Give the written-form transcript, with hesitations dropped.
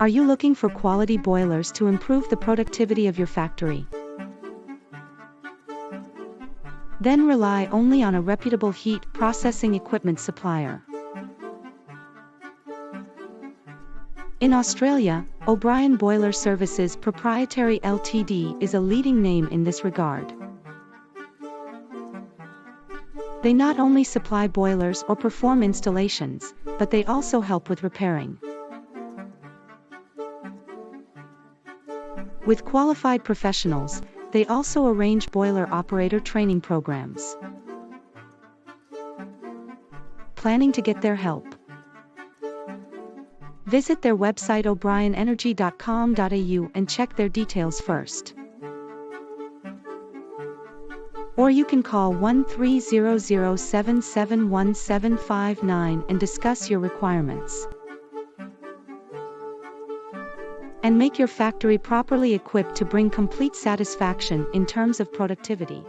Are you looking for quality boilers to improve the productivity of your factory? Then rely only on a reputable heat processing equipment supplier. In Australia, O'Brien Boiler Services Proprietary Ltd is a leading name in this regard. They not only supply boilers or perform installations, but they also help with repairing. With qualified professionals, they also arrange boiler operator training programs. Planning to get their help? Visit their website o'brienenergy.com.au and check their details first. Or you can call 1300771759 and discuss your requirements. And make your factory properly equipped to bring complete satisfaction in terms of productivity.